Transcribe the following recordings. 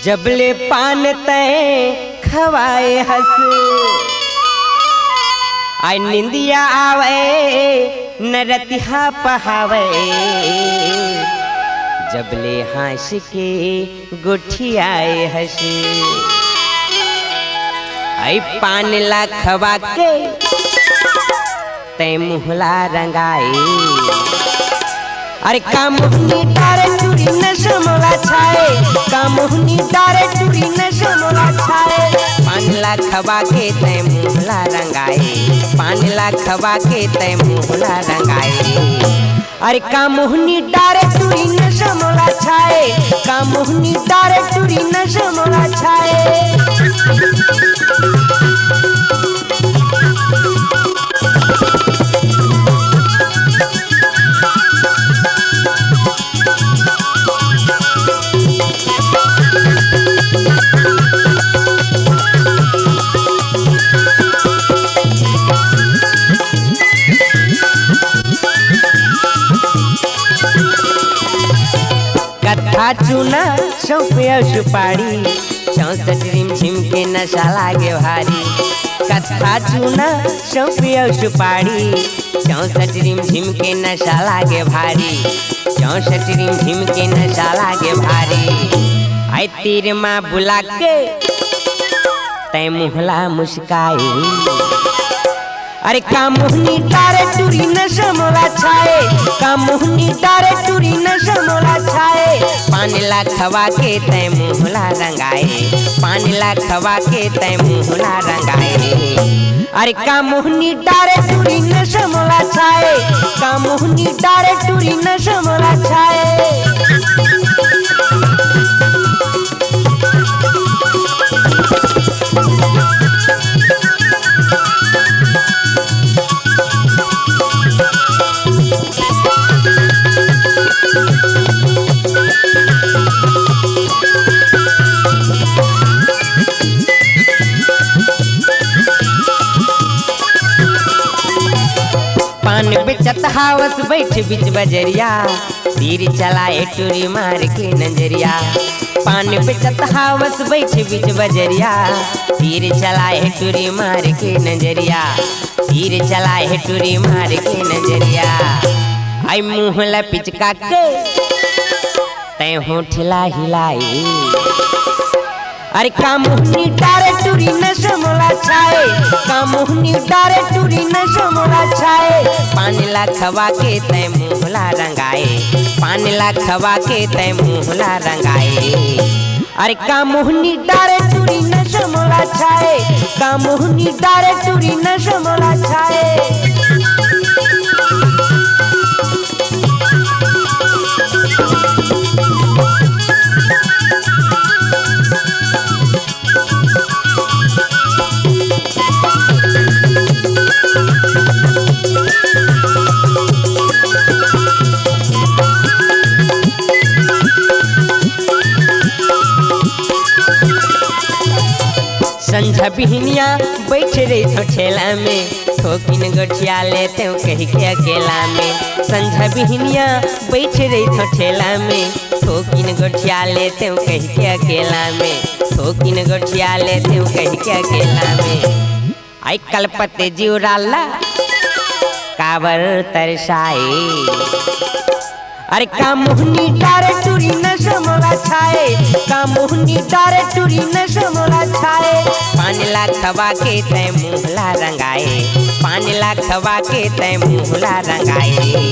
जबले पान तय खवाए हस आई निंदिया आवे नरतिहा पहावे जबले हाश के गुठियाए हस आई पान ला खवा के तय मुहला रंगाए अरे कामुहनी डारे टूरी नशमोला छाए कामुहनी डारे टूरी नशमोला छाए पान ला खवा के तय मुहला रंगाए पान ला खवा के तय मुहला रंगाए अरे कामुहनी डारे टूरी नशमोला छाए कामुहनी डारे टूरी नशमोला छाए कथा चूना सौंपिया सुपारी 64 रिमझिम के नशा लागे भारी कथा चूना सौंपिया सुपारी 64 रिमझिम के नशा लागे भारी 64 रिमझिम के नशा लागे भारी आई तीर माँ बुला के तय मुहला मुस्काए अरे कामुहनी डारे टूरी नशमोला छाए कामुहनी डारे टूरी नशमोला छाए पान ला खवा के तय मुहला रंगाए पान ला खवा के तय मुहला रंगाए अरे कामुहनी डारे टूरी नशमोला छाए कामुहनी डारे टूरी नशमोला छाए पान बेचत हावस बैठ बिच बजरिया तीर चलाए टूरी मार के नजरिया पान बेचत हावस बैठ बिच बजरिया तीर चलाए टूरी मार के नजरिया तीर चलाए टूरी मार के नजरिया आई मुहला पिचका के तय होठला हिलाई अरे कामुहनी डारे टूरी नशमोला छाए कामुहनी डारे टूरी नशमोला छाए पान ला खवा के तय मुहला रंगाए पान ला खवा के तय मुहला रंगाए अरे कामुहनी डारे टूरी नशमोला छाए कामुहनी डारे टूरी नशमोला छाए संझा बिहनिया बैठ रही थो ठेला में ठोकिन गोठिया लेते कही के अकेला में संझा बिहनिया बैठ रही थो ठेला में ठोकिन गोठिया लेते कही के अकेला में ठोकिन गोठिया लेते कही के अकेला में आई कलपते जीवराला काबर तरसाए अरे कामुहनी डारे टूरी नशमोला छाए कामुहनी डारे टूरी नशमोला छाए पान ला खवा के तय मुहला रंगाए पान ला खवा के तय मुहला रंगाए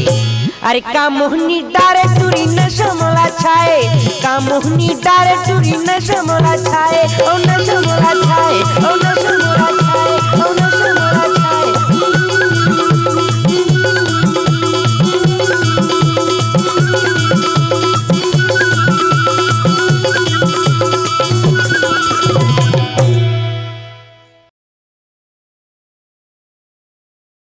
अरे कामुहनी डारे टूरी नशमोला छाए कामुहनी डारे टूरी नशमोला छाए ओ नशमोला